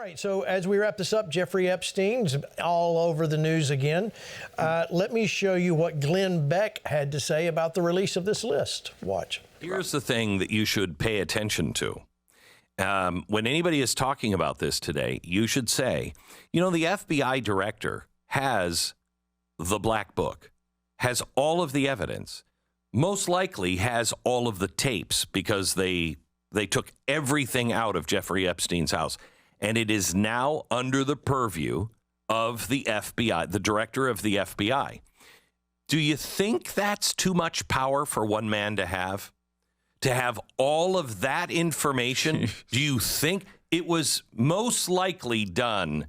right, so as we wrap this up, Jeffrey Epstein's all over the news again. Let me show you what Glenn Beck had to say about the release of this list. Watch. Here's the thing that you should pay attention to. When anybody is talking about this today, you should say, the FBI director has the black book, has all of the evidence, most likely has all of the tapes because they took everything out of Jeffrey Epstein's house. And it is now under the purview of the FBI, the director of the FBI. Do you think that's too much power for one man to have? To have all of that information? Do you think it was most likely done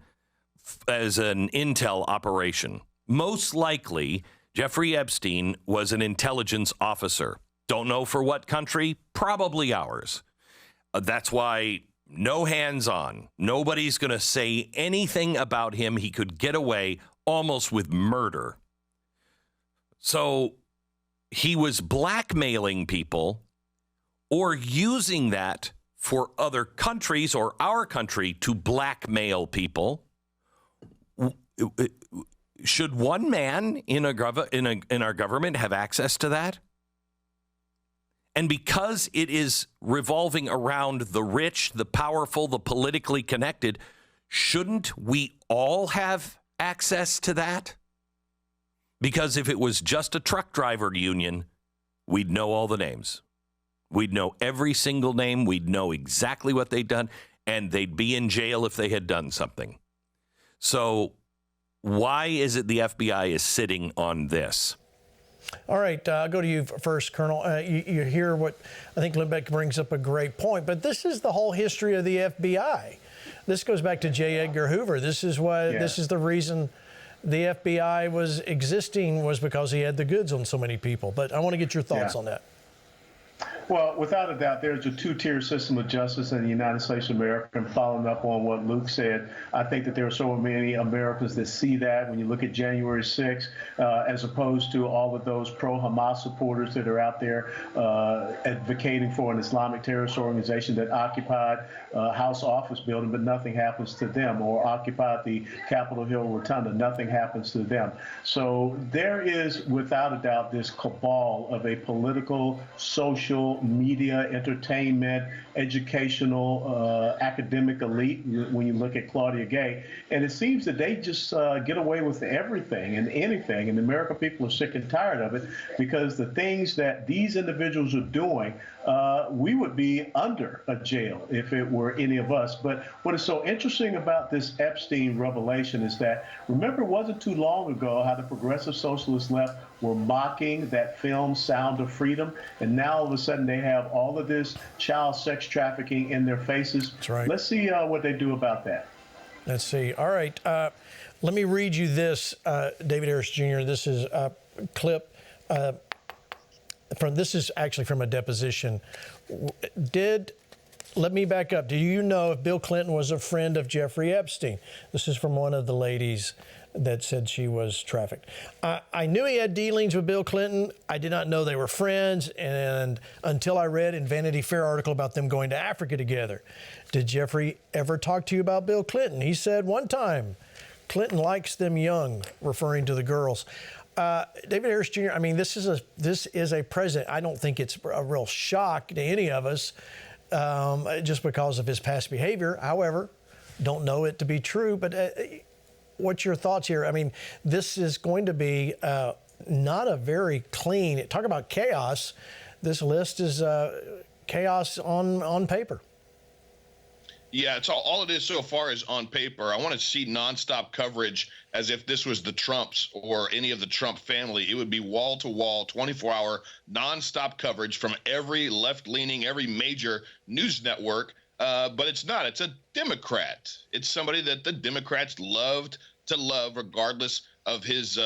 as an intel operation? Most likely, Jeffrey Epstein was an intelligence officer. Don't know for what country? Probably ours. That's why no hands-on. Nobody's going to say anything about him. He could get away almost with murder. So he was blackmailing people or using that for other countries or our country to blackmail people. Should one man in our government have access to that? And because it is revolving around the rich, the powerful, the politically connected, shouldn't we all have access to that? Because if it was just a truck driver union, we'd know all the names. We'd know every single name. We'd know exactly what they'd done, and they'd be in jail if they had done something. So why is it the FBI is sitting on this? All right, I'll go to you first, Colonel. You hear what I think Glenn Beck brings up a great point, but this is the whole history of the FBI. This goes back to J. Edgar Hoover. This is why. This is the reason the FBI was existing, was because he had the goods on so many people. But I want to get your thoughts on that. Well, without a doubt, there's a two-tier system of justice in the United States of America. And following up on what Luke said, I think that there are so many Americans that see that when you look at January 6th, as opposed to all of those pro-Hamas supporters that are out there advocating for an Islamic terrorist organization that occupied House office building, but nothing happens to them, or occupied the Capitol Hill Rotunda, nothing happens to them. So there is, without a doubt, this cabal of a political, social, media, entertainment, educational, academic elite when you look at Claudia Gay. And it seems that they just get away with everything and anything. And the American people are sick and tired of it, because the things that these individuals are doing, we would be under a jail if it were any of us. But what is so interesting about this Epstein revelation is that, remember, it wasn't too long ago how the progressive socialist left were mocking that film Sound of Freedom, and now all of a sudden they have all of this child sex trafficking in their faces. That's right. Let's see what they do about that. Let's see. All right. Let me read you this, David Harris Jr. This is a clip this is actually from a deposition. Let me back up. Do you know if Bill Clinton was a friend of Jeffrey Epstein? This is from one of the ladies that said she was trafficked. I knew he had dealings with Bill Clinton. I did not know they were friends, and until I read in Vanity Fair article about them going to Africa together. Did Jeffrey ever talk to you about Bill Clinton? He said one time, Clinton likes them young, referring to the girls. David Harris Jr., I mean, this is a president. I don't think it's a real shock to any of us, just because of his past behavior. However, don't know it to be true, but what's your thoughts here? I mean, this is going to be not a very clean, talk about chaos. This list is chaos on paper. Yeah, it's all it is so far is on paper. I want to see nonstop coverage as if this was the Trumps or any of the Trump family. It would be wall-to-wall, 24-hour nonstop coverage from every left-leaning, every major news network. But it's not. It's a Democrat. It's somebody that the Democrats loved to love, regardless of his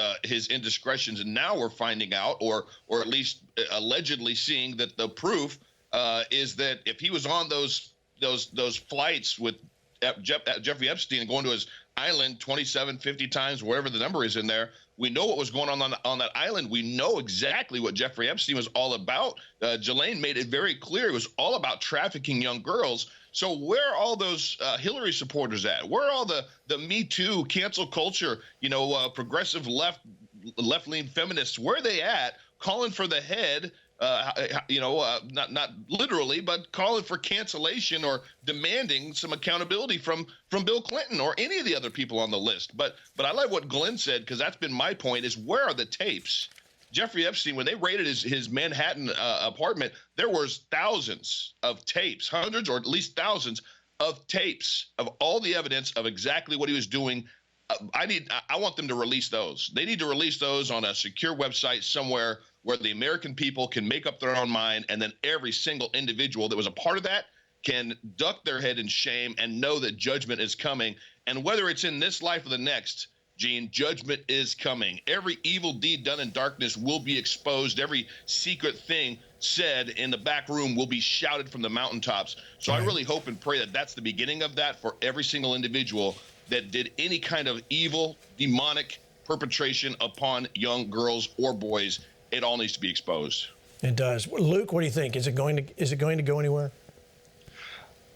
indiscretions. And now we're finding out, or at least allegedly seeing, that the proof is that if he was on those flights with Jeffrey Epstein and going to his island 27, 50 times, wherever the number is in there, We know what was going on that island. We know exactly what Jeffrey Epstein was all about. Ghislaine made it very clear it was all about trafficking young girls. So where are all those Hillary supporters at? Where are all the Me Too, cancel culture, progressive left-leaning feminists? Where are they at calling for the head? Not literally, but calling for cancellation or demanding some accountability from Bill Clinton or any of the other people on the list. But I like what Glenn said, because that's been my point, is where are the tapes? Jeffrey Epstein, when they raided his Manhattan apartment, there was thousands of tapes, hundreds or at least thousands of tapes of all the evidence of exactly what he was doing. I want them to release those. They need to release those on a secure website somewhere where the American people can make up their own mind, and then every single individual that was a part of that can duck their head in shame and know that judgment is coming. And whether it's in this life or the next, Gene, judgment is coming. Every evil deed done in darkness will be exposed. Every secret thing said in the back room will be shouted from the mountaintops. So I really hope and pray that that's the beginning of that for every single individual that did any kind of evil, demonic perpetration upon young girls or boys. It all needs to be exposed. It does. Luke, what do you think? Is it going to go anywhere?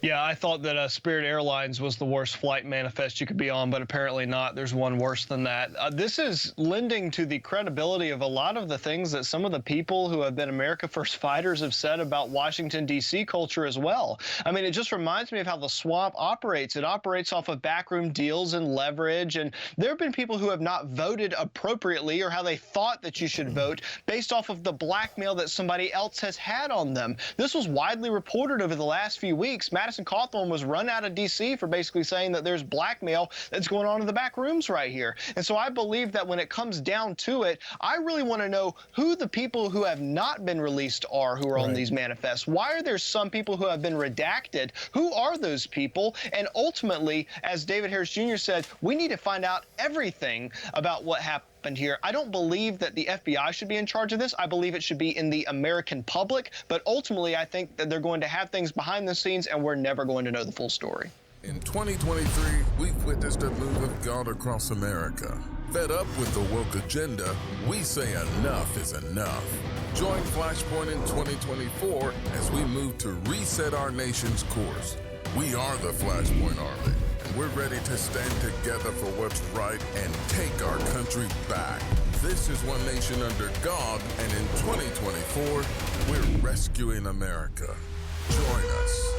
Yeah, I thought that Spirit Airlines was the worst flight manifest you could be on, but apparently not. There's one worse than that. This is lending to the credibility of a lot of the things that some of the people who have been America First fighters have said about Washington, D.C. culture as well. I mean, it just reminds me of how the swamp operates. It operates off of backroom deals and leverage, and there have been people who have not voted appropriately or how they thought that you should vote based off of the blackmail that somebody else has had on them. This was widely reported over the last few weeks. Madison Cawthorn was run out of D.C. for basically saying that there's blackmail that's going on in the back rooms right here. And so I believe that when it comes down to it, I really want to know who the people who have not been released are who are on these manifests. Why are there some people who have been redacted? Who are those people? And ultimately, as David Harris Jr. said, we need to find out everything about what happened here. I don't believe that the FBI should be in charge of this. I believe it should be in the American public. But ultimately, I think that they're going to have things behind the scenes, and we're never going to know the full story. In 2023, we've witnessed a move of God across America. Fed up with the woke agenda, we say enough is enough. Join FlashPoint in 2024 as we move to reset our nation's course. We are the FlashPoint Army. We're ready to stand together for what's right and take our country back. This is One Nation Under God, and in 2024, we're rescuing America. Join us.